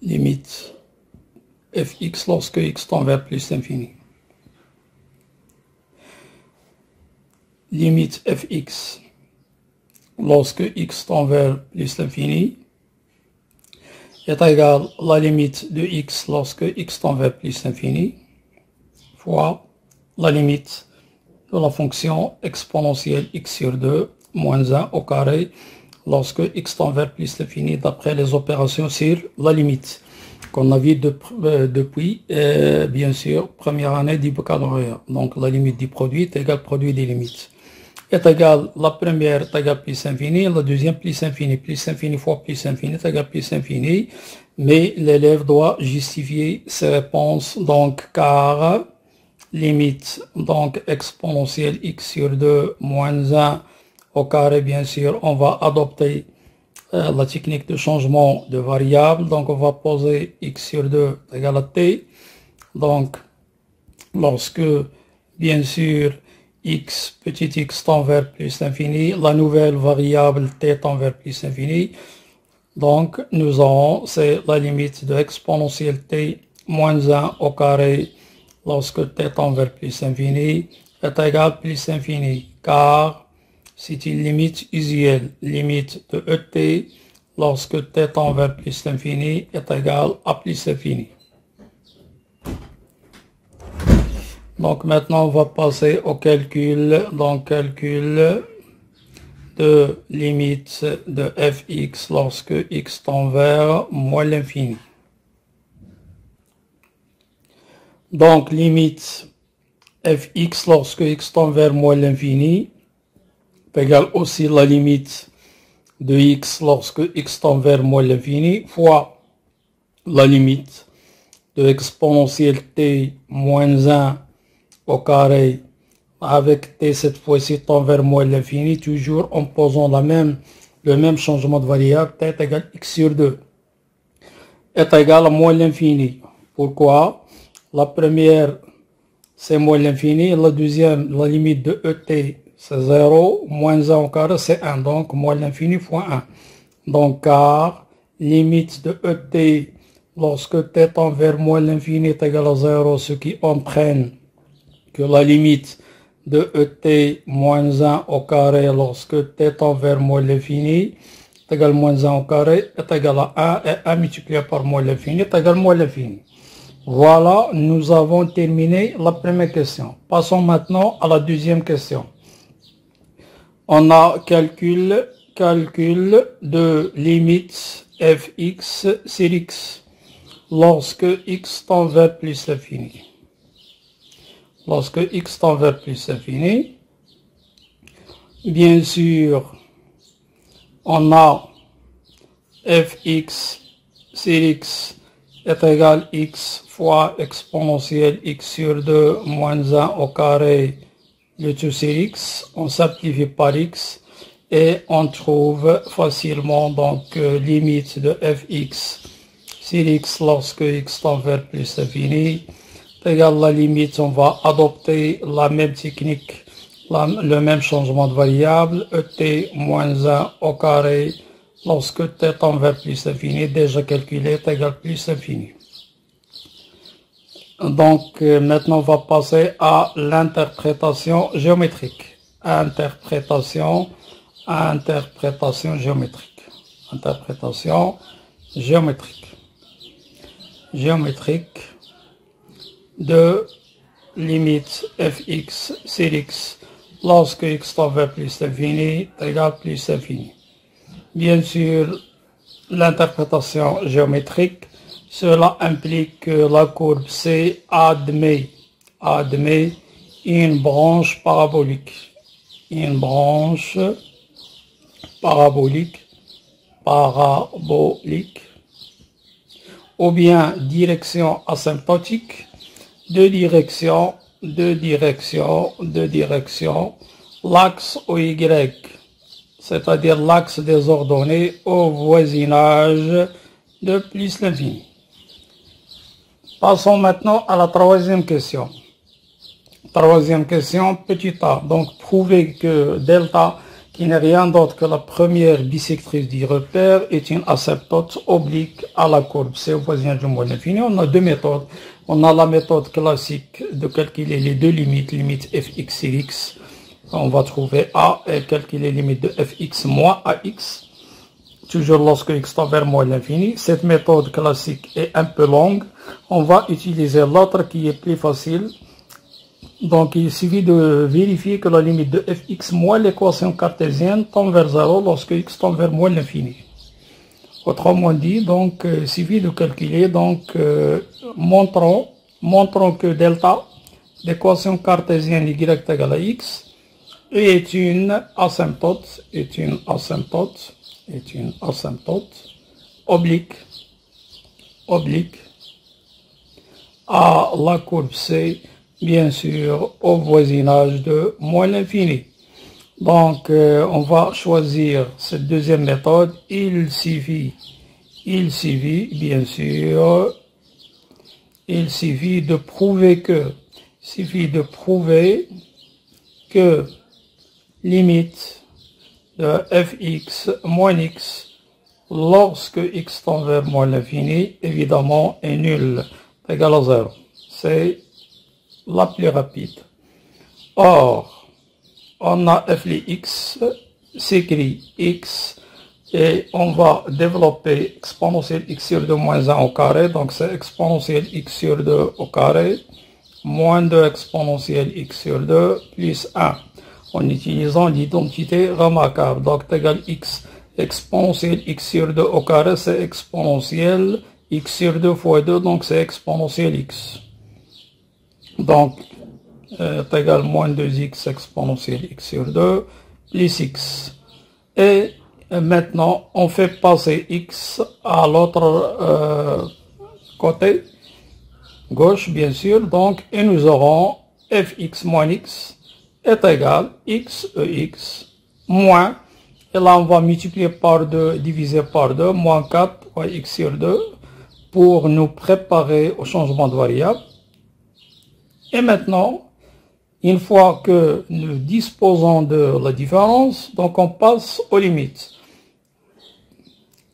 limite fx lorsque x tend vers plus l'infini. Limite fx lorsque x tend vers plus l'infini est égal à la limite de x lorsque x tend vers plus l'infini fois la limite de la fonction exponentielle x sur 2 moins 1 au carré lorsque x tend vers plus l'infini d'après les opérations sur la limite qu'on a vu depuis, bien sûr, première année du baccalauréat. Donc la limite du produit est égale produit des limites. Est égal, la première est égale plus infini, la deuxième plus infini fois plus infini est égal plus infini. Mais l'élève doit justifier ses réponses, donc car limite donc exponentielle x sur 2 moins 1 au carré, bien sûr, on va adopter la technique de changement de variable. Donc on va poser x sur 2 égale à t. Donc lorsque bien sûr x petit x tend vers plus l'infini, la nouvelle variable t tend vers plus l'infini, donc nous aurons, c'est la limite de exponentielle t moins 1 au carré lorsque t tend vers plus l'infini est égal plus l'infini, car c'est une limite usuelle, limite de et lorsque t tend vers plus l'infini est égal à plus l'infini. Donc maintenant on va passer au calcul, donc calcul de limite de fx lorsque x tend vers moins l'infini. Donc limite fx lorsque x tend vers moins l'infini égale aussi la limite de x lorsque x tend vers moins l'infini fois la limite de exponentielle t moins 1 au carré avec t cette fois-ci tend vers moins l'infini, toujours en posant le même changement de variable, t égale x sur 2 est égal à moins l'infini. Pourquoi? La première c'est moins l'infini, la deuxième, la limite de et c'est 0, moins 1 au carré c'est 1, donc moins l'infini fois 1. Donc car limite de et lorsque t tend vers moins l'infini est égal à 0, ce qui entraîne que la limite de et moins 1 au carré lorsque t tend vers moins l'infini est égal à moins 1 au carré est égal à 1 et 1 multiplié par moins l'infini est égal à moins l'infini. Voilà, nous avons terminé la première question. Passons maintenant à la deuxième question. On a calcul de limite fx sur x lorsque x tend vers plus l'infini. Lorsque x tend vers plus l'infini, bien sûr, on a fx sur x est égal x fois exponentielle x sur 2 moins 1 au carré le tout sur x, on simplifie par x et on trouve facilement donc limite de fx sur x lorsque x tend vers plus l'infini est égal à la limite, on va adopter la même technique, le même changement de variable, et moins 1 au carré lorsque t tend vers plus l'infini, déjà calculé, est égal à plus l'infini. Donc maintenant on va passer à l'interprétation géométrique. Interprétation géométrique. Interprétation géométrique. Géométrique de limite fx sur x lorsque x tend vers plus l'infini est égal à plus l'infini. Bien sûr, l'interprétation géométrique, cela implique que la courbe C admet une branche parabolique. Une branche parabolique, ou bien direction asymptotique, deux directions, l'axe OY, c'est-à-dire l'axe des ordonnées au voisinage de plus l'infini. Passons maintenant à la troisième question. Troisième question, petit a. Donc, prouver que delta, qui n'est rien d'autre que la première bisectrice du repère, est une asymptote oblique à la courbe C au voisinage du moelle infini. On a deux méthodes. On a la méthode classique de calculer les deux limites, limite fx sur x. On va trouver A et calculer les limites de fx moins ax, toujours lorsque x tend vers moins l'infini. Cette méthode classique est un peu longue. On va utiliser l'autre qui est plus facile. Donc il suffit de vérifier que la limite de fx moins l'équation cartésienne tend vers 0 lorsque x tend vers moins l'infini. Autrement dit, donc il suffit de calculer, donc montrons que delta, l'équation cartésienne y égale à x, est une asymptote oblique à la courbe C, bien sûr au voisinage de moins l'infini. Donc on va choisir cette deuxième méthode. Il suffit de prouver que limite de fx moins x lorsque x tend vers moins l'infini, évidemment, est nul, égal à 0. C'est la plus rapide. Or, on a f de x, s'écrit x, et on va développer exponentielle x sur 2 moins 1 au carré, donc c'est exponentielle x sur 2 au carré, moins 2 exponentielle x sur 2, plus 1, en utilisant l'identité remarquable. Donc, égal x exponentielle x sur 2 au carré, c'est exponentielle x sur 2 fois 2, donc c'est exponentielle x. Donc, égal moins 2x exponentielle x sur 2, plus x. Et maintenant, on fait passer x à l'autre côté, gauche bien sûr, donc, et nous aurons fx moins x est égal x moins, et là on va multiplier par 2, diviser par 2, moins 4 fois x sur 2, pour nous préparer au changement de variable. Et maintenant, une fois que nous disposons de la différence, donc on passe aux limites.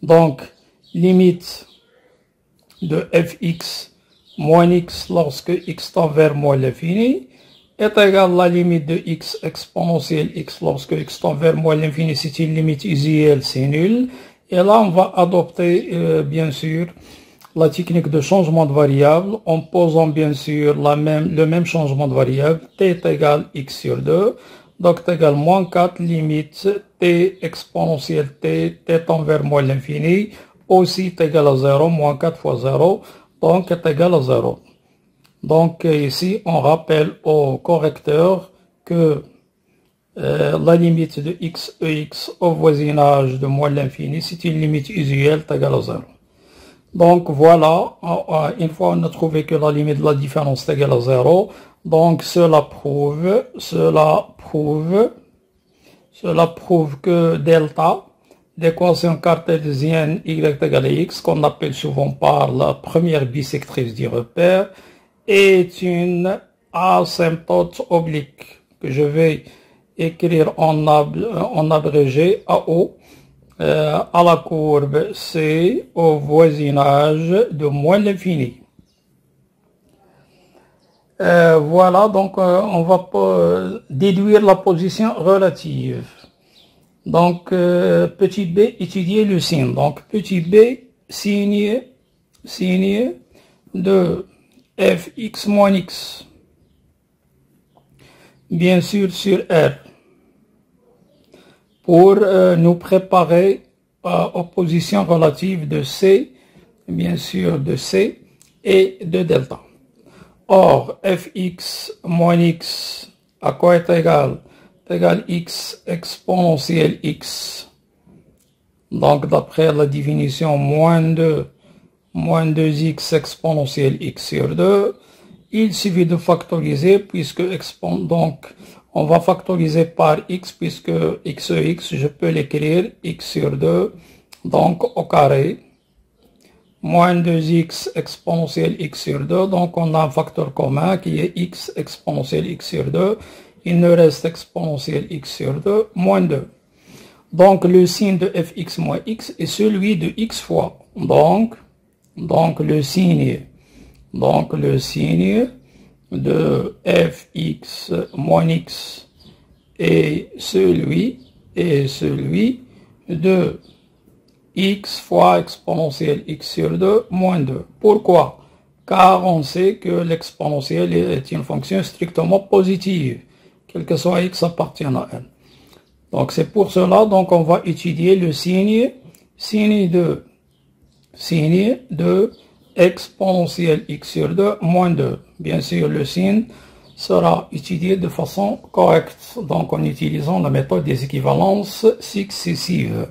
Donc, limite de fx moins x lorsque x tend vers moins l'infini est égal à la limite de x exponentielle x lorsque x tend vers moins l'infini. C'est une limite usuelle, c'est nul. Et là, on va adopter, bien sûr, la technique de changement de variable en posant bien sûr le même changement de variable. T est égal x sur 2. Donc, t égale moins 4, limite t exponentielle t tend vers moins l'infini. Aussi, t égale à 0, moins 4 fois 0. Donc, est égal à 0. Donc, ici, on rappelle au correcteur que la limite de x au voisinage de moins l'infini, c'est une limite usuelle, est égale à 0. Donc, voilà, une fois on a trouvé que la limite de la différence est égale à 0, donc cela prouve que delta, l'équation cartésienne y égale à x, qu'on appelle souvent par la première bisectrice du repère, est une asymptote oblique, que je vais écrire en abrégé AO, à la courbe C au voisinage de moins l'infini. Voilà, donc on va déduire la position relative. Donc, petit b, étudier le signe. Donc, petit b, signe de fx moins x, bien sûr sur R, pour nous préparer aux positions relatives de C, bien sûr de C et de delta. Or, fx moins x, à quoi est égal? Est égal x exponentielle x. Donc, d'après la définition, moins 2x exponentielle x sur 2. Il suffit de factoriser, puisque donc, on va factoriser par x, puisque x, je peux l'écrire x sur 2, donc au carré, moins 2x exponentielle x sur 2, donc on a un facteur commun qui est x exponentielle x sur 2, il nous reste exponentielle x sur 2, moins 2. Donc, le signe de fx moins x est celui de x fois. Donc le signe de fx moins x est celui de x fois exponentielle x sur 2 moins 2. Pourquoi? Car on sait que l'exponentielle est une fonction strictement positive, quel que soit x appartient à elle. Donc c'est pour cela donc on va étudier le signe de exponentielle x sur 2 moins 2. Bien sûr, le signe sera étudié de façon correcte, donc en utilisant la méthode des équivalences successives.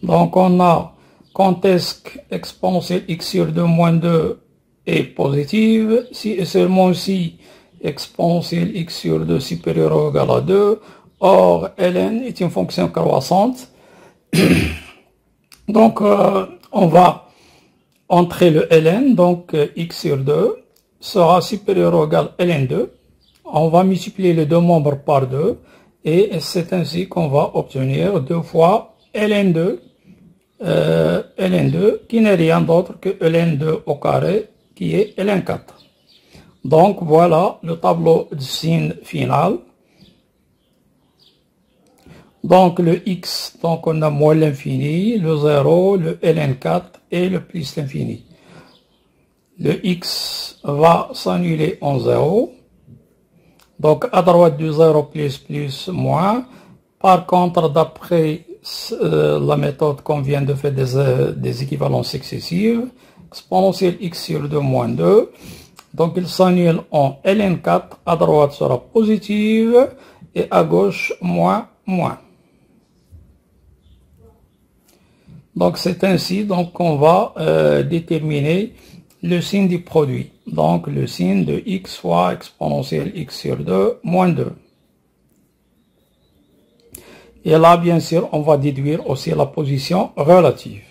Donc on a quand est-ce qu'exponentielle x sur 2 moins 2 est positive, si et seulement si exponentielle x sur 2 supérieur ou égal à 2, or ln est une fonction croissante. Donc on va entrer le ln, donc x sur 2 sera supérieur ou égal à ln2. On va multiplier les deux membres par 2 et c'est ainsi qu'on va obtenir 2 fois ln2, qui n'est rien d'autre que ln2 au carré qui est ln4. Donc voilà le tableau de signe final. Donc le x, donc on a moins l'infini, le 0, le ln4 et le plus l'infini. Le x va s'annuler en 0. Donc à droite du 0 plus moins. Par contre, d'après la méthode qu'on vient de faire des équivalences successives, exponentielle x sur 2 moins 2. Donc il s'annule en ln4, à droite sera positive et à gauche moins. Donc c'est ainsi donc qu'on va déterminer le signe du produit. Donc le signe de x fois exponentielle x sur 2 moins 2. Et là, bien sûr, on va déduire aussi la position relative.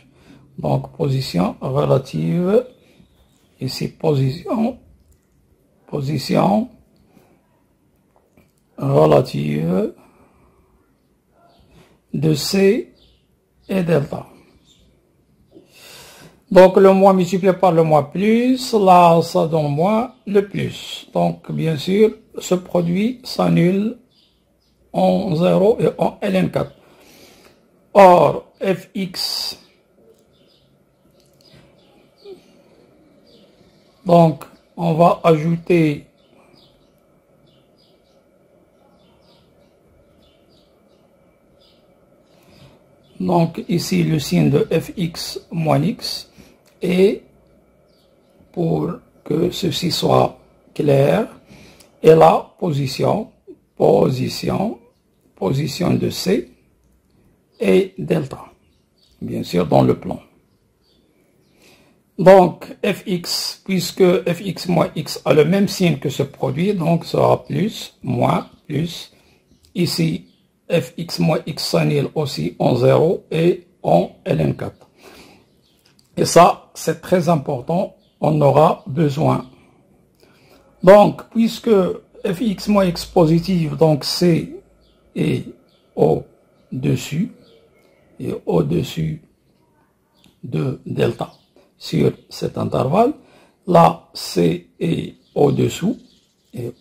Donc position relative, ici position relative de C et delta. Donc le moins multiplié par le moins plus, là ça donne moins le plus. Donc bien sûr, ce produit s'annule en 0 et en ln4. Or, fx, donc on va ajouter donc ici le signe de fx moins x, et pour que ceci soit clair, et la position de C et delta, bien sûr dans le plan. Donc fx, puisque fx moins x a le même signe que ce produit, donc sera plus, moins, plus. Ici, fx moins x s'annule aussi en 0 et en ln4. Et ça, c'est très important, on aura besoin. Donc, puisque fx moins x positive, donc C est au-dessus, de delta sur cet intervalle, là C est au-dessous, de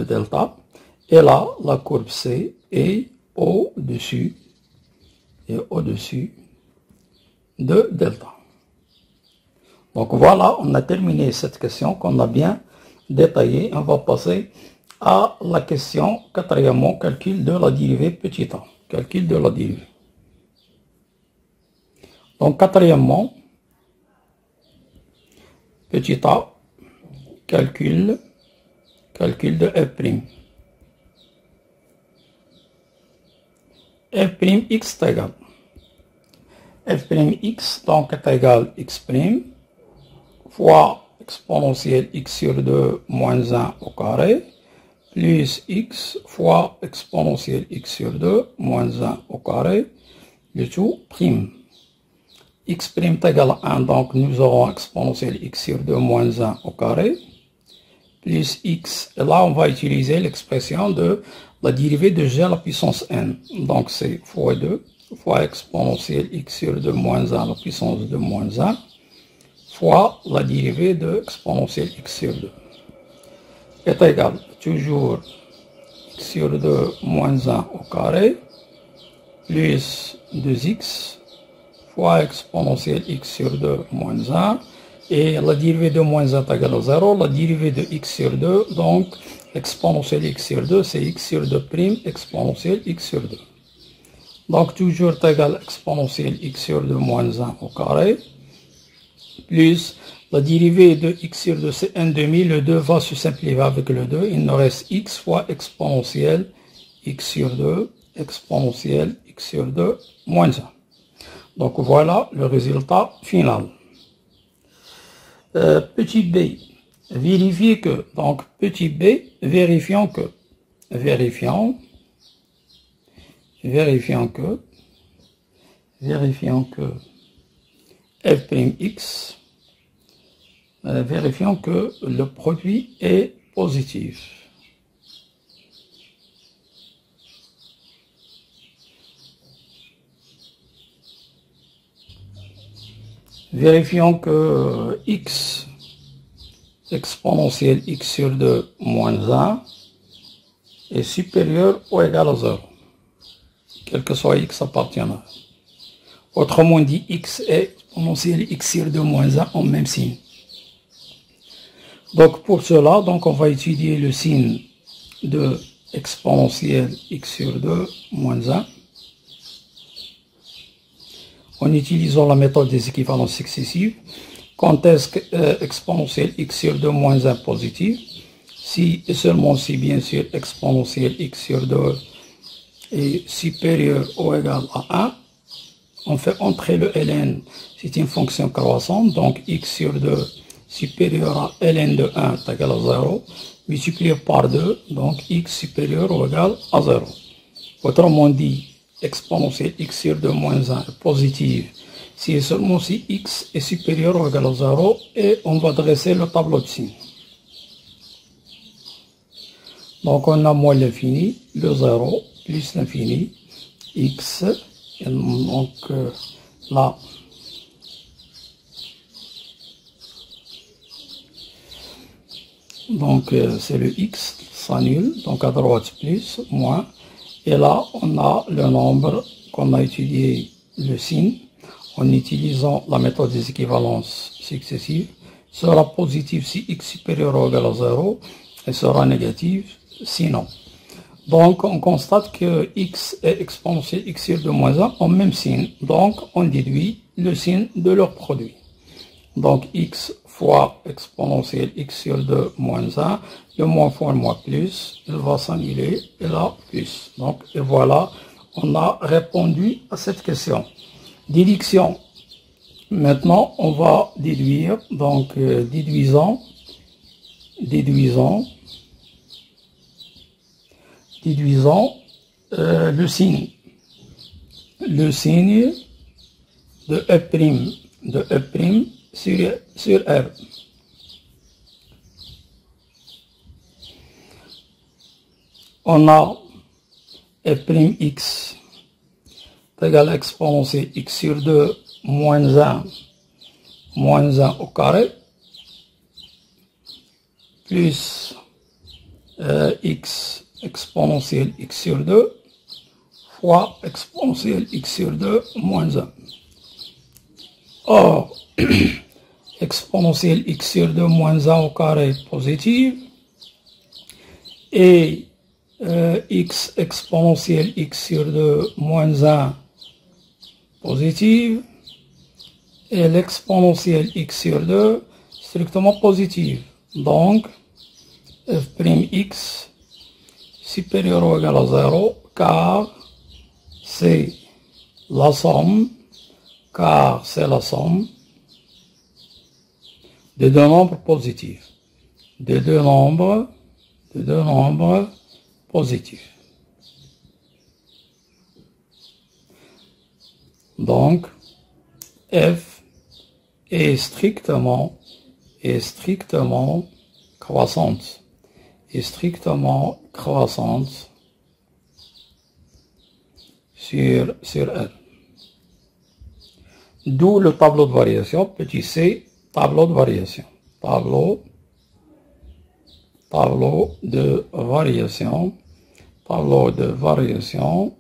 delta, et là la courbe C est au-dessus de delta. Donc voilà, on a terminé cette question qu'on a bien détaillée. On va passer à la question quatrièmement, calcul de la dérivée petit a. Calcul de la dérivée. Donc quatrièmement, petit a, calcul de f'. F'x est égal. F'x donc est égal x' fois exponentielle x sur 2 moins 1 au carré plus x fois exponentielle x sur 2 moins 1 au carré, le tout prime. X' est égal à 1, donc nous aurons exponentielle x sur 2 moins 1 au carré plus x. Et là, on va utiliser l'expression de la dérivée de g à la puissance n. Donc, c'est fois 2 fois exponentielle x sur 2 moins 1 à la puissance de moins 1 fois la dérivée de exponentielle x sur 2 est égal toujours x sur 2 moins 1 au carré plus 2x fois exponentielle x sur 2 moins 1 et la dérivée de moins 1 est égale à 0, la dérivée de x sur 2, donc exponentielle x sur 2, c'est x sur 2 prime exponentielle x sur 2. Donc toujours est égal à exponentielle x sur 2 moins 1 au carré, plus la dérivée de x sur 2 c'est 1 demi, le 2 va se simplifier avec le 2, il nous reste x fois exponentielle x sur 2, exponentielle x sur 2 moins 1. Donc voilà le résultat final. Petit b, vérifier que, donc petit b, vérifiant que f'(x), vérifiant que le produit est positif. Vérifions que x exponentielle x sur 2 moins 1 est supérieur ou égal à 0, quel que soit x appartiennent. Autrement dit, x et exponentielle x sur 2 moins 1 ont même signe. Donc pour cela, donc on va étudier le signe de exponentielle x sur 2 moins 1 en utilisant la méthode des équivalences successives. Quand est-ce que exponentielle x sur 2 moins 1 positive? Si et seulement si bien sûr exponentielle x sur 2 est supérieur ou égal à 1, on fait entrer le ln, c'est une fonction croissante, donc x sur 2 supérieur à ln de 1 est égal à 0, multiplié par 2, donc x supérieur ou égal à 0. Autrement dit, exponentielle x sur 2 moins 1 est positive si et seulement si x est supérieur ou égal à 0, et on va dresser le tableau de signes. Donc on a moins l'infini, le 0, plus l'infini, x, et donc là, donc c'est le x, s'annule, donc à droite plus, moins, et là on a le nombre qu'on a étudié, le signe, en utilisant la méthode des équivalences successives, sera positif si x supérieur ou égal à 0, et sera négatif sinon. Donc on constate que x et exponentielle x sur 2 moins 1 ont même signe, donc on déduit le signe de leur produit. Donc x fois exponentielle x sur 2 moins 1, le moins fois le moins plus, il va s'annuler, et là plus. Donc et voilà, on a répondu à cette question. Déduction. Maintenant, on va déduire, donc déduisons le signe de f' sur R. On a f'x égale à exponentielle x sur 2 moins 1 au carré plus x exponentielle x sur 2 fois exponentielle x sur 2 moins 1. Or, exponentielle x sur 2 moins 1 au carré positive et x exponentielle x sur 2 moins 1 positive et l'exponentielle x sur 2 strictement positive. Donc, f'x supérieur ou égal à 0 car c'est la somme de deux nombres positifs. De deux nombres positifs. Donc, f est strictement croissante et strictement croissante sur L. D'où le tableau de variation, petit c, tableau de variation. Tableau de variation. Tableau de variation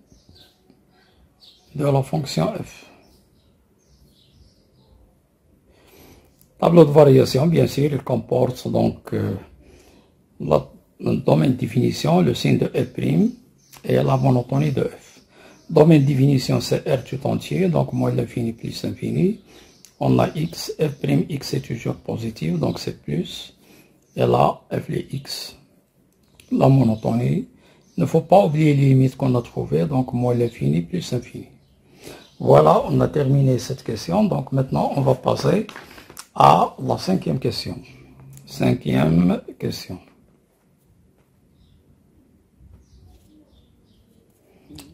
de la fonction f. Tableau de variation, bien sûr, il comporte donc le domaine de définition, le signe de L' et la monotonie de f. Domaine de définition, c'est R tout entier, donc moins l'infini plus l'infini. On a x, f' x est toujours positif, donc c'est plus. Et là, f les x. La monotonie. Il ne faut pas oublier les limites qu'on a trouvées, donc moins l'infini plus l'infini. Voilà, on a terminé cette question. Donc maintenant, on va passer à la cinquième question. Cinquième question.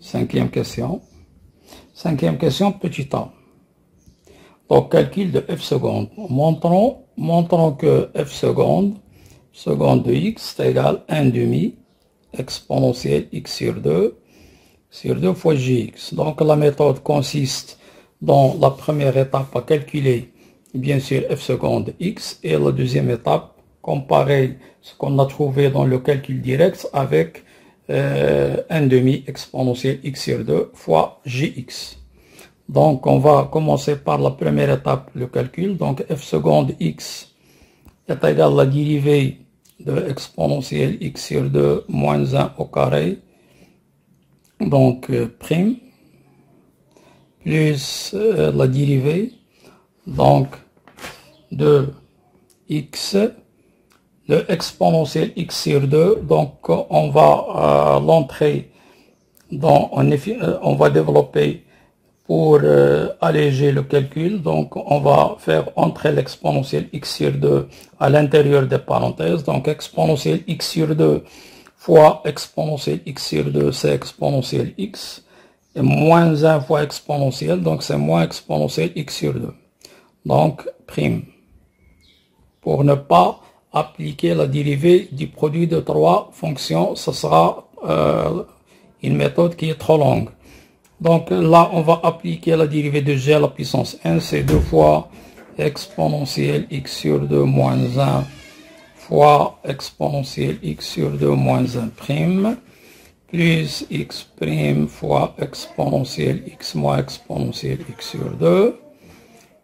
Cinquième question, petit a. Donc, calcul de f seconde. Montrons que f seconde de x est égal à 1 demi exponentielle x sur 2 fois gx. Donc, la méthode consiste dans la première étape à calculer, bien sûr, f seconde x et la deuxième étape, comparer ce qu'on a trouvé dans le calcul direct avec 1 demi exponentielle x sur 2 fois gx. Donc, on va commencer par la première étape, le calcul. Donc, f seconde x est égal à la dérivée de exponentielle x sur 2 moins 1 au carré. Donc, prime, plus la dérivée, donc, de x, de exponentielle x sur 2. Donc, on va l'entrer dans, on va développer pour alléger le calcul. Donc, on va faire entrer l'exponentielle x sur 2 à l'intérieur des parenthèses. Donc, exponentielle x sur 2 fois exponentielle x sur 2, c'est exponentielle x. Et moins 1 fois exponentielle, donc c'est moins exponentielle x sur 2. Donc, prime. Pour ne pas appliquer la dérivée du produit de trois fonctions, ce sera une méthode qui est trop longue. Donc là, on va appliquer la dérivée de g à la puissance 1, c'est 2 fois exponentielle x sur 2 moins 1 fois exponentielle x sur 2 moins 1 prime, plus x prime fois exponentielle x moins exponentielle x sur 2,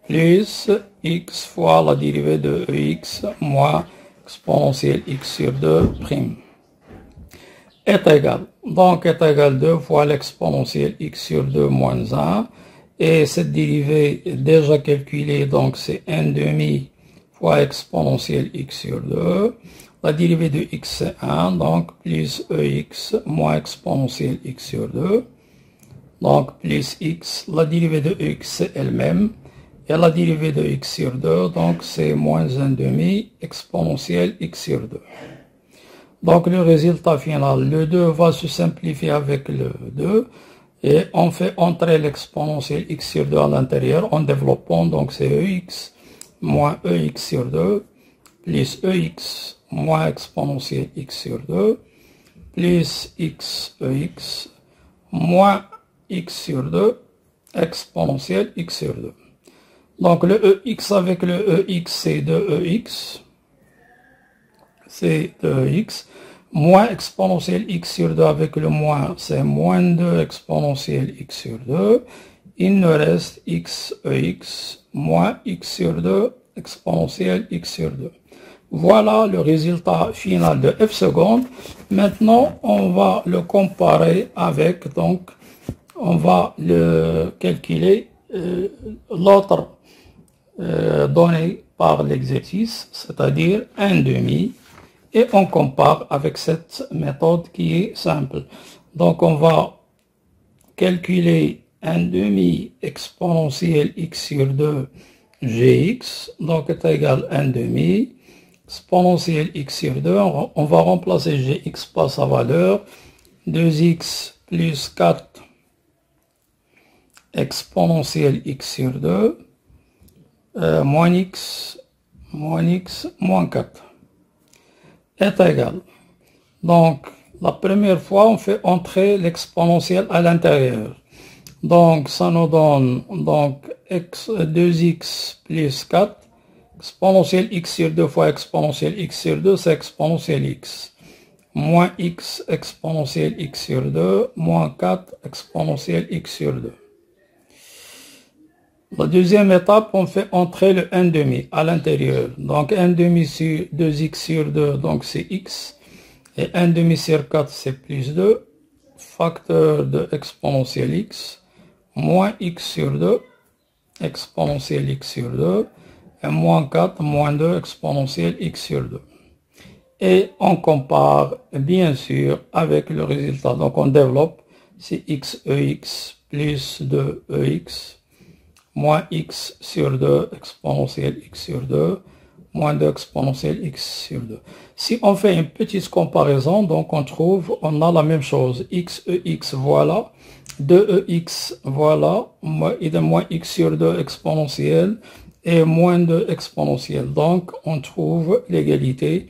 plus x fois la dérivée de ex moins exponentielle x sur 2 prime est égal. Donc est égal 2 fois l'exponentielle x sur 2 moins 1. Et cette dérivée est déjà calculée, donc c'est 1 demi fois exponentielle x sur 2. La dérivée de x c'est 1, donc plus ex moins exponentielle x sur 2. Donc plus x, la dérivée de x c'est elle-même. Et la dérivée de x sur 2, donc c'est moins 1 demi exponentielle x sur 2. Donc le résultat final, le 2 va se simplifier avec le 2 et on fait entrer l'exponentielle x sur 2 à l'intérieur en développant, donc c'est ex moins ex sur 2 plus ex moins exponentielle x sur 2 plus x ex moins x sur 2 exponentielle x sur 2. Donc le ex avec le ex c'est 2ex. C'est 2x, moins exponentielle x sur 2 avec le moins, c'est moins 2 exponentielle x sur 2. Il nous reste x ex moins x sur 2 exponentielle x sur 2. Voilà le résultat final de f seconde. Maintenant, on va le comparer avec, donc, on va le calculer l'autre donné par l'exercice, c'est-à-dire 1 demi. Et on compare avec cette méthode qui est simple. Donc on va calculer 1 demi exponentielle x sur 2 gx, donc est égal à 1 demi exponentielle x sur 2. On va remplacer gx par sa valeur, 2x plus 4 exponentielle x sur 2 moins x moins 4. est égal. Donc, la première fois, on fait entrer l'exponentielle à l'intérieur. Donc, ça nous donne donc 2x plus 4. Exponentielle x sur 2 fois exponentielle x sur 2, c'est exponentielle x. Moins x exponentielle x sur 2, moins 4 exponentielle x sur 2. La deuxième étape, on fait entrer le 1/2 à l'intérieur. Donc 1/2 sur 2x sur 2, donc c'est x. Et 1/2 sur 4, c'est plus 2. Facteur de exponentielle x, moins x sur 2, exponentielle x sur 2. Et moins 4, moins 2, exponentielle x sur 2. Et on compare, bien sûr, avec le résultat. Donc, on développe, c'est x plus 2ex, moins x sur 2, exponentielle x sur 2, moins 2 exponentielle x sur 2. Si on fait une petite comparaison, donc on a la même chose. Xex, voilà. 2ex, voilà. Et de moins x sur 2 exponentielle et moins 2 exponentielle. Donc, on trouve l'égalité.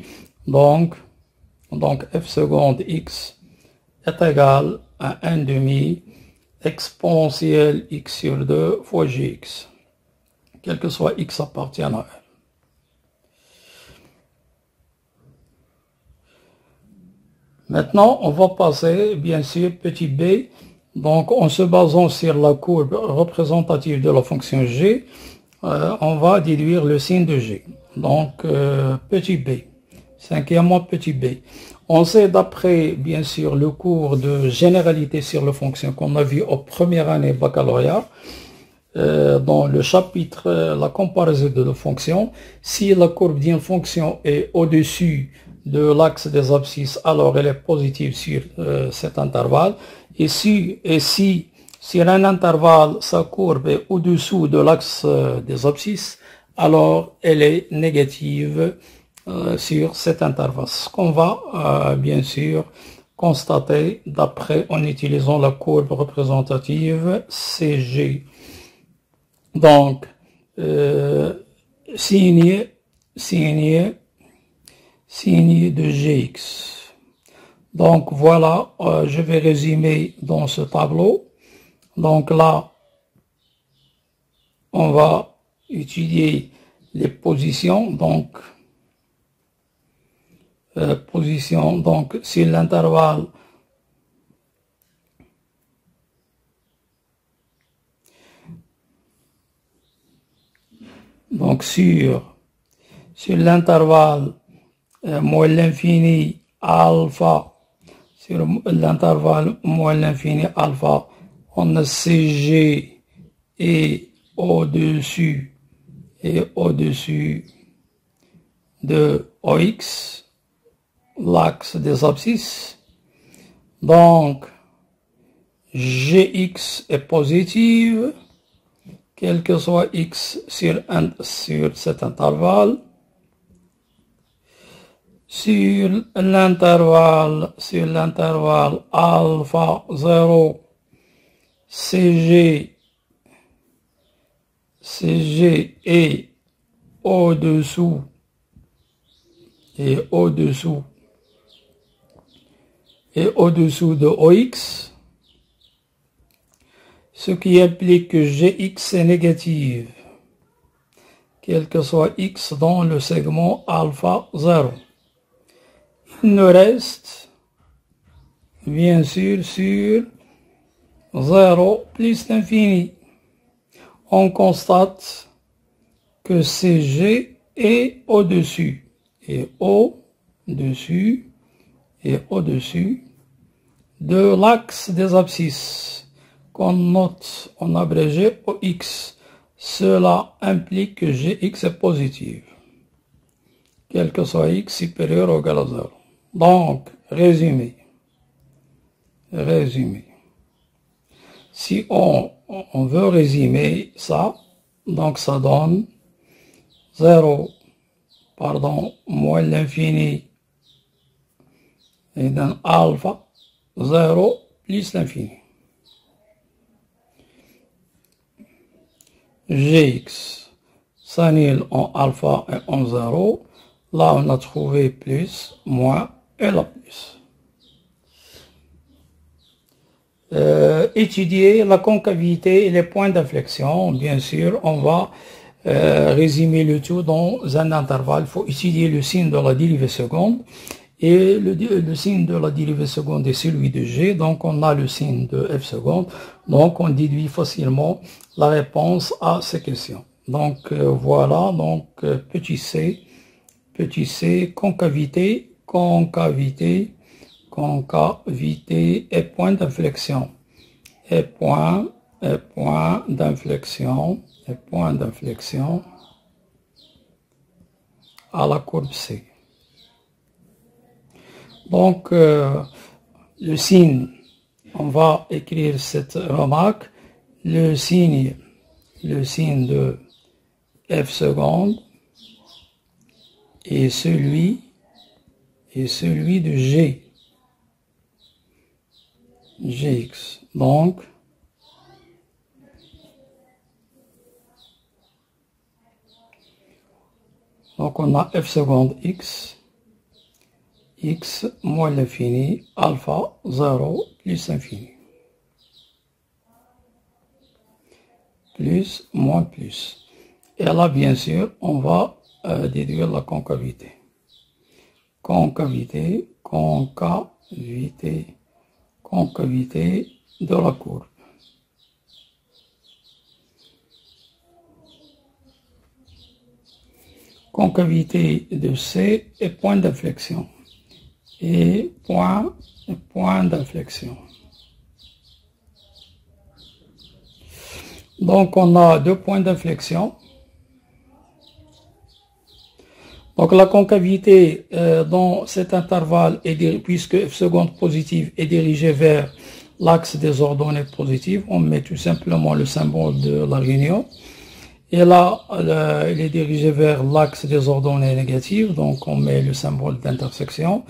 Donc f seconde x est égal à 1/2 exponentielle x sur 2 fois gx, quel que soit x appartient à R. Maintenant, on va passer, bien sûr, petit b. Donc, en se basant sur la courbe représentative de la fonction g, on va déduire le signe de g. Donc, petit b. Cinquièmement, petit b. On sait d'après, bien sûr, le cours de généralité sur les fonctions qu'on a vu aux premières années baccalauréat, dans le chapitre la comparaison de nos fonctions, si la courbe d'une fonction est au-dessus de l'axe des abscisses, alors elle est positive sur cet intervalle. Et si sur un intervalle, sa courbe est au-dessous de l'axe des abscisses, alors elle est négative sur cet intervalle. Ce qu'on va bien sûr constater d'après en utilisant la courbe représentative CG. Donc, signe de Gx. Donc voilà, je vais résumer dans ce tableau. Donc là, on va étudier les positions. Donc, sur l'intervalle sur l'intervalle moins l'infini alpha, sur l'intervalle moins l'infini alpha, on a CG et au-dessus de OX, l'axe des abscisses. Donc, Gx est positive, quel que soit x sur cet intervalle. Sur l'intervalle alpha 0, CG est au-dessous de OX, ce qui implique que Gx est négative, quel que soit x dans le segment alpha 0. Il nous reste, bien sûr, sur 0 plus l'infini. On constate que CG est au-dessus, de l'axe des abscisses, qu'on note en abrégé OX. Cela implique que Gx est positive, quel que soit x supérieur ou égal à 0. Donc, résumé. Si on veut résumer ça, donc ça donne 0, moins l'infini et d'un alpha, 0 plus l'infini. Gx s'annule en alpha et en 0. Là, on a trouvé plus, moins et la plus. Étudier la concavité et les points d'inflexion. Bien sûr, on va résumer le tout dans un intervalle. Il faut étudier le signe de la dérivée seconde. Et le signe de la dérivée seconde est celui de G. Donc, on a le signe de F seconde. Donc, on déduit facilement la réponse à ces questions. Donc, voilà. Donc, petit c, concavité, concavité et point d'inflexion. Et point d'inflexion à la courbe C. Donc, le signe, on va écrire cette remarque, le signe de F seconde et celui de Gx. Donc, on a F seconde x moins l'infini, alpha 0 plus infini. Plus, moins, plus. Et là, bien sûr, on va déduire la concavité. Concavité de la courbe. Concavité de C et point d'inflexion. Et point d'inflexion. Donc, on a deux points d'inflexion. Donc, la concavité dans cet intervalle, puisque F seconde positive est dirigée vers l'axe des ordonnées positives, on met tout simplement le symbole de la réunion. Et là, il est dirigé vers l'axe des ordonnées négatives, donc on met le symbole d'intersection.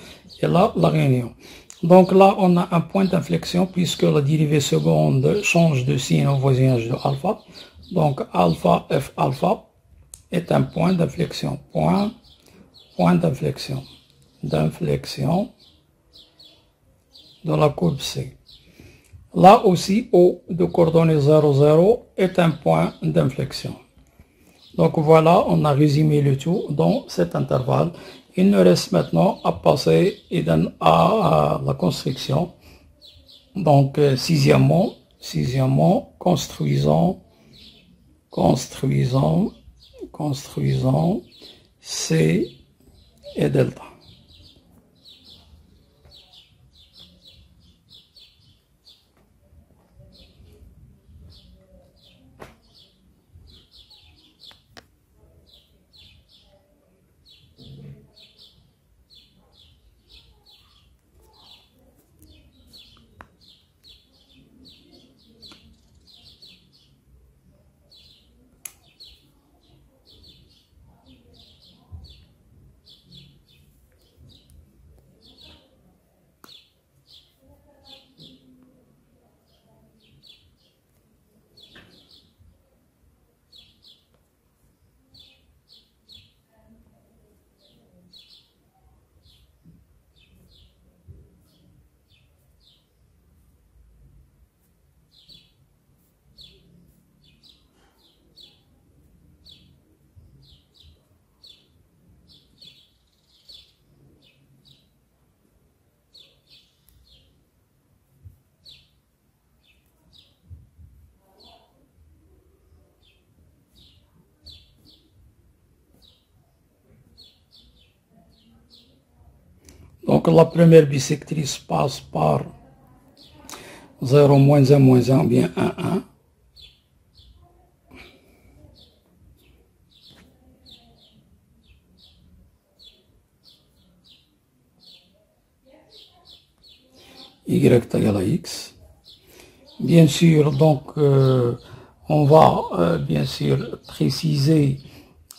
Et là, la réunion. Donc là, on a un point d'inflexion puisque la dérivée seconde change de signe au voisinage de alpha. Donc alpha F alpha est un point d'inflexion. Point d'inflexion. D'inflexion de la courbe C. Là aussi, O de coordonnées 0, 0 est un point d'inflexion. Donc voilà, on a résumé le tout dans cet intervalle. Il nous reste maintenant à passer à la construction. Donc, sixièmement, construisons C et delta. Donc la première bisectrice passe par 0, moins 1, moins 1, bien 1, 1. Y égale à X. Bien sûr, donc on va bien sûr préciser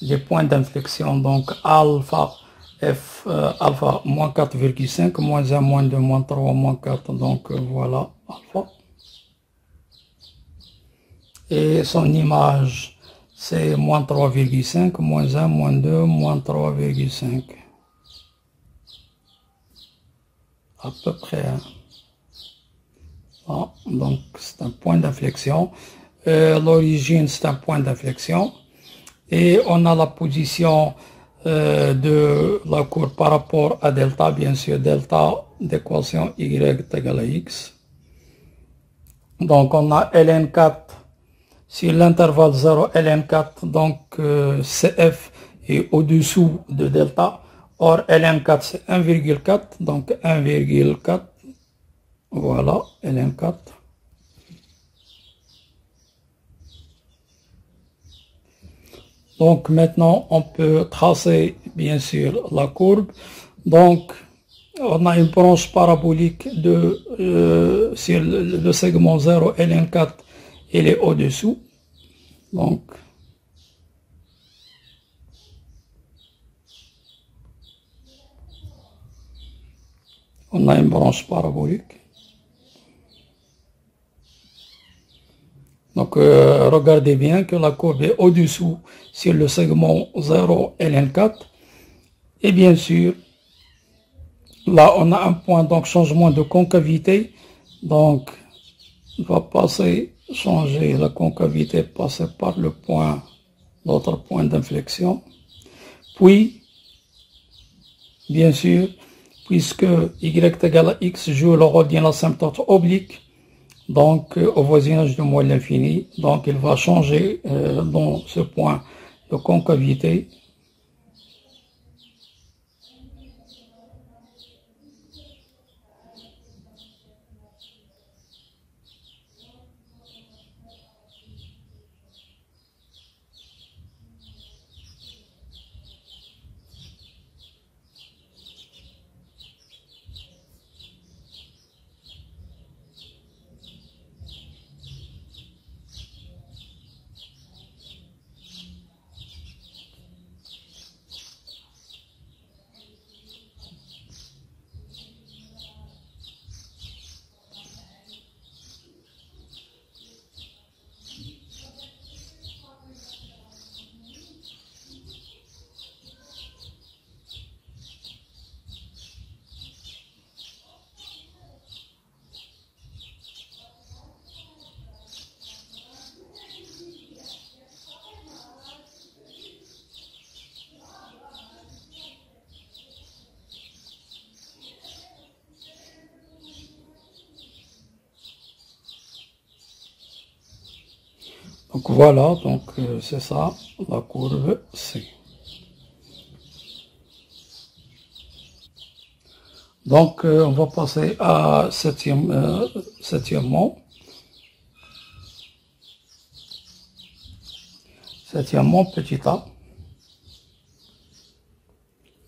les points d'inflexion. Donc alpha F alpha moins 4,5, moins 1, moins 2, moins 3, moins 4. Donc voilà alpha. Et son image, c'est moins 3,5, moins 1, moins 2, moins 3,5. À peu près. Hein. Ah, donc, c'est un point d'inflexion. L'origine, c'est un point d'inflexion. Et on a la position de la courbe par rapport à delta, bien sûr, delta d'équation y est égal à x. Donc, on a ln4 sur l'intervalle 0, ln4, donc CF est au-dessous de delta. Or, ln4, c'est 1,4, donc 1,4. Voilà, ln4. Donc maintenant, on peut tracer bien sûr la courbe. Donc, on a une branche parabolique de sur le segment 0, ln4, il est au-dessous. Donc, on a une branche parabolique. Donc, regardez bien que la courbe est au-dessous sur le segment 0, ln4. Et bien sûr, là, on a un point, donc changement de concavité. Donc, on va passer, changer la concavité, passer par le point, l'autre point d'inflexion. Puis, bien sûr, puisque y égale à x joue le rôle d'une asymptote oblique, donc au voisinage de moins l'infini, donc il va changer dans ce point de concavité. Donc voilà, donc c'est ça, la courbe C. Donc on va passer à septièmement. Septièmement, petit a.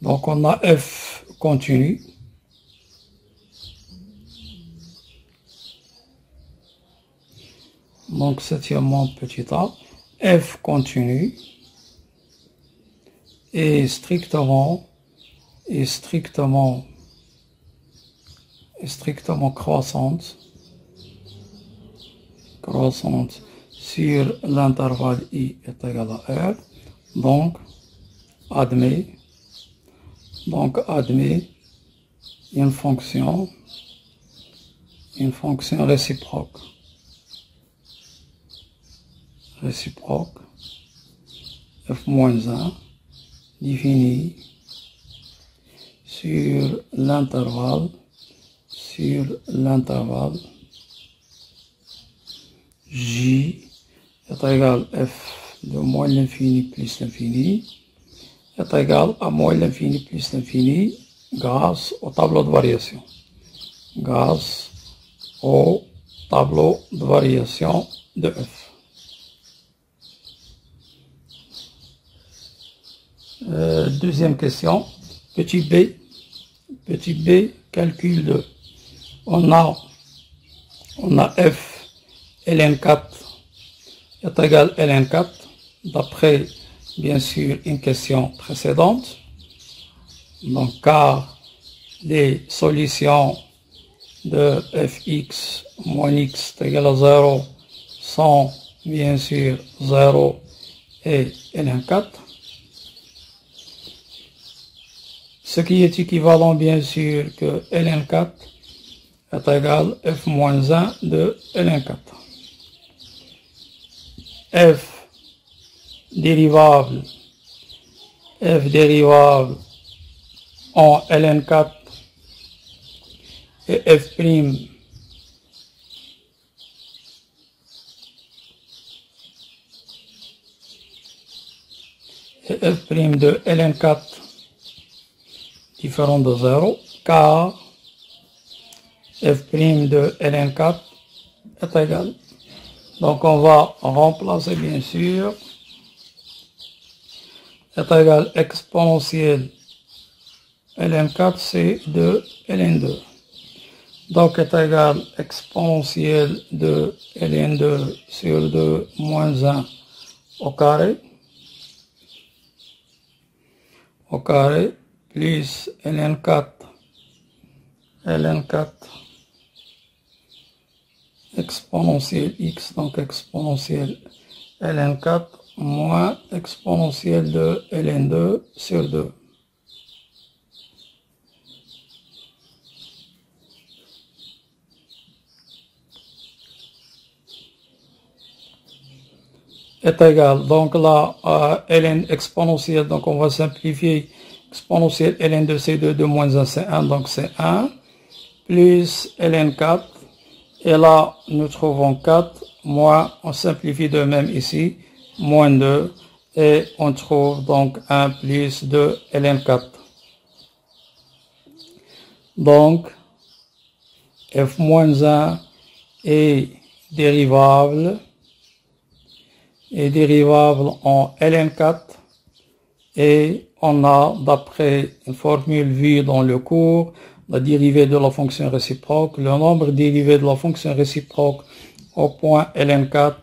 Donc on a F continu. Donc septièmement, petit a. F continu est strictement croissante sur l'intervalle I est égal à R. Donc admet une fonction réciproque f-1 définie sur l'intervalle J est égal à f de moins l'infini plus l'infini est égal à moins l'infini plus l'infini grâce au tableau de variation. Grâce au tableau de variation de f. Deuxième question. Petit b, calcul de. On a f ln4 est égal à ln4 d'après bien sûr une question précédente. Donc car les solutions de fx moins x est égal à 0 sont bien sûr 0 et ln4, ce qui est équivalent bien sûr que ln4 est égal à f moins 1 de ln4. f dérivable en ln4 et f' de ln4 différent de 0, car f' de ln4 est égal. Donc on va remplacer bien sûr, est égal exponentielle ln4 c'est de ln2. Donc est égal exponentielle de ln2 sur 2 moins 1 au carré plus ln4 exponentielle x, donc exponentielle ln4 moins exponentielle de ln2 sur 2. Est égal, donc là, ln exponentielle, donc on va simplifier, exponentielle ln2 c'est 2, 2 moins 1 c'est 1, donc c'est 1, plus ln4, et là nous trouvons 4, moins, on simplifie de même ici, moins 2, et on trouve donc 1 plus 2 ln4. Donc, f moins 1 est dérivable en ln4 et on a, d'après une formule vue dans le cours, la dérivée de la fonction réciproque, le nombre dérivé de la fonction réciproque au point ln4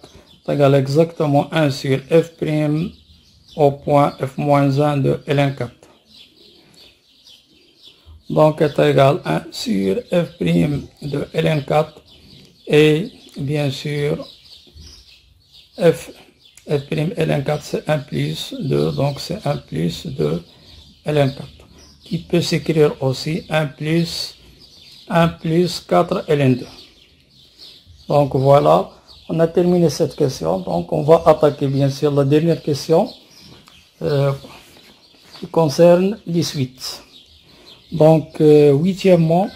est égal exactement 1 sur f' au point f moins 1 de ln4. Donc est égal 1 sur f' de ln4 et bien sûr f' ln4 c'est 1 plus 2, donc c'est 1 plus 2 ln4, qui peut s'écrire aussi 1 plus 4 ln2. Donc voilà, on a terminé cette question, donc on va attaquer bien sûr la dernière question qui concerne les suites. Donc huitièmement,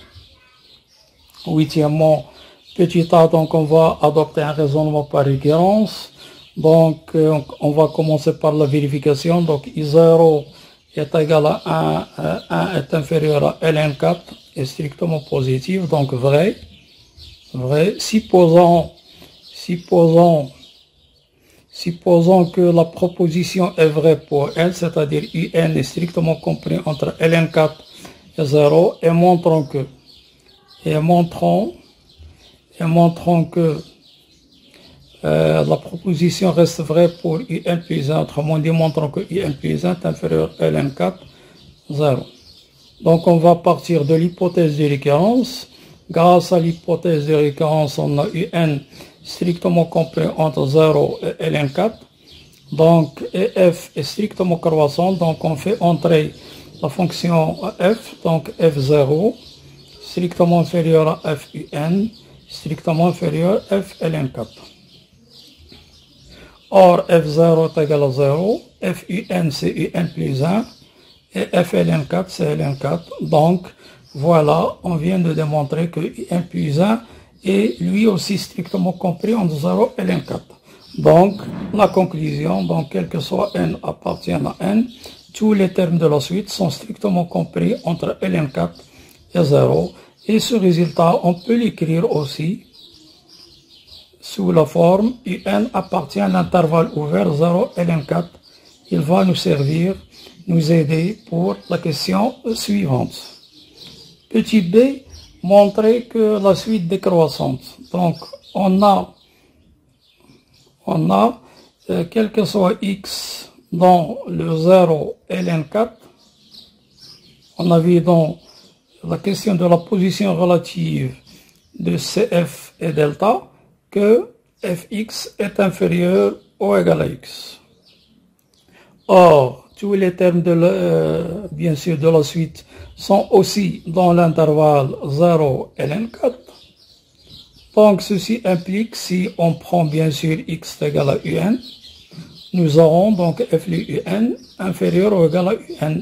petit a, donc on va adopter un raisonnement par récurrence. Donc, on va commencer par la vérification. Donc, I0 est égal à 1 est inférieur à ln4 est strictement positif, donc vrai. Supposons que la proposition est vraie pour L, c'est-à-dire UN est strictement compris entre ln4 et 0, et montrons que la proposition reste vraie pour UN plus 1, autrement dit, montrons que UN plus 1 est inférieur à ln4, 0. Donc on va partir de l'hypothèse de récurrence. Grâce à l'hypothèse de récurrence, on a UN strictement compris entre 0 et ln4. Donc f est strictement croissant, donc on fait entrer la fonction f, donc f0, strictement inférieur à fun, strictement inférieur à f ln4. Or, f0 est égal à 0, fun c'est un plus 1, et fln4 c'est ln4. Donc, voilà, on vient de démontrer que un plus 1 est lui aussi strictement compris entre 0 et ln4. Donc, la conclusion, donc quel que soit n appartient à n, tous les termes de la suite sont strictement compris entre ln4 et 0. Et ce résultat, on peut l'écrire aussi sous la forme UN appartient à l'intervalle ouvert 0 ln4. Il va nous servir, nous aider pour la question suivante. Petit b, montrer que la suite décroissante. Donc, on a quel que soit x dans le 0 ln4, on a vu dans la question de la position relative de CF et delta que fx est inférieur ou égal à x. Or, tous les termes bien sûr de la suite sont aussi dans l'intervalle 0 et ln4. Donc, ceci implique, si on prend bien sûr x égale à un, nous aurons donc f de un inférieur ou égal à un,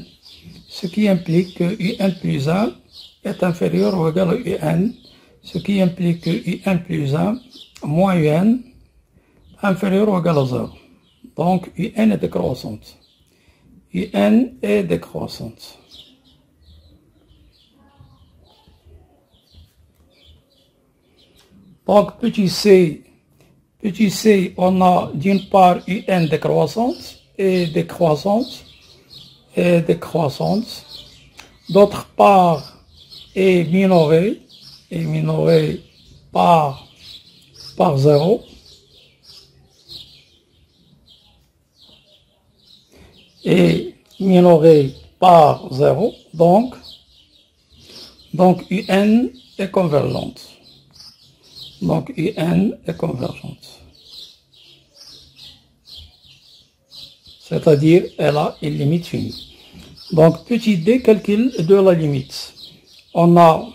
ce qui implique que un plus 1 est inférieur ou égal à un, ce qui implique que un plus 1 moins un inférieur ou égal à 0. Donc, un est décroissante. un est décroissante. Donc, petit c, on a d'une part un décroissante et décroissante et décroissante. D'autre part, est minorée par 0. Et minorée par 0. Donc un est convergente. Donc un est convergente. C'est-à-dire, elle a une limite finie. Donc, petit d, calcul de la limite. On a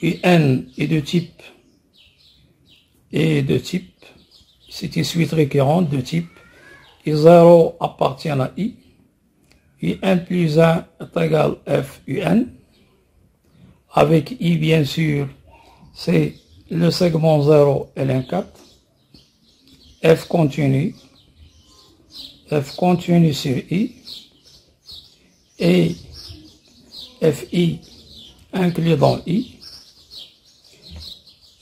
un est de type, c'est une suite récurrente de type, et 0 appartient à i, et 1 plus 1 est égal à f un, avec i bien sûr, c'est le segment 0 et ln4, f continue sur i, et fi inclus dans i,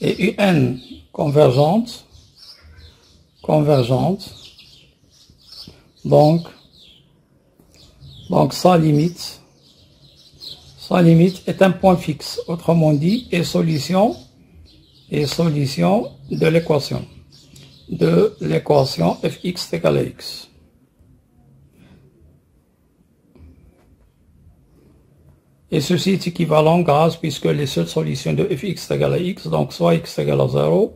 et un convergente, donc sa limite est un point fixe, autrement dit, est solution de l'équation fx égale à x. Et ceci est équivalent grâce, puisque les seules solutions de fx égale à x, donc soit x égale à 0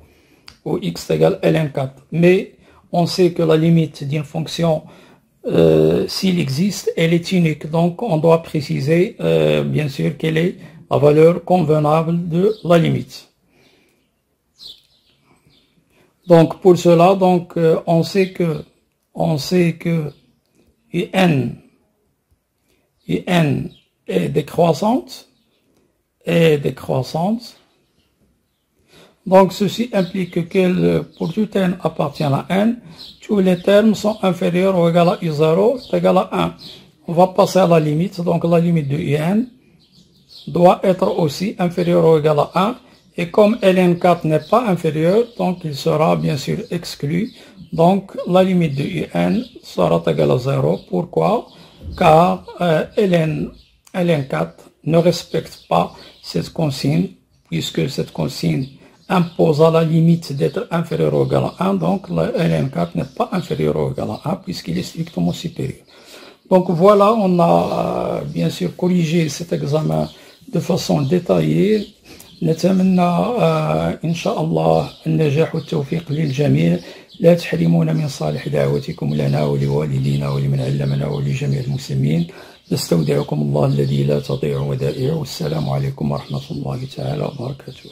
ou x égale ln4. Mais on sait que la limite d'une fonction, s'il existe, elle est unique. Donc on doit préciser bien sûr quelle est la valeur convenable de la limite. Donc pour cela, donc on sait que un est décroissante. Donc ceci implique que pour tout n appartient à n, tous les termes sont inférieurs ou égal à i0, c'est égal à 1. On va passer à la limite, donc la limite de un doit être aussi inférieure ou égal à 1. Et comme ln4 n'est pas inférieur, donc il sera bien sûr exclu. Donc la limite de un sera égale à 0. Pourquoi? Car ln4 ne respecte pas cette consigne, puisque cette consigne impose à la limite d'être inférieur ou égal à 1, donc le ln4 n'est pas inférieur ou égal à 1, puisqu'il est strictement supérieur. Donc voilà, on a bien sûr corrigé cet examen de façon détaillée. نتمنى إن شاء الله النجاح والتوفيق للجميع. لا تحرمونا من صالح دعوتكم لنا ولوالدينا ولمن علمنا ولجميع المسلمين. نستودعكم الله الذي لا تضيع ودائعه. والسلام عليكم ورحمة الله تعالى وبركاته.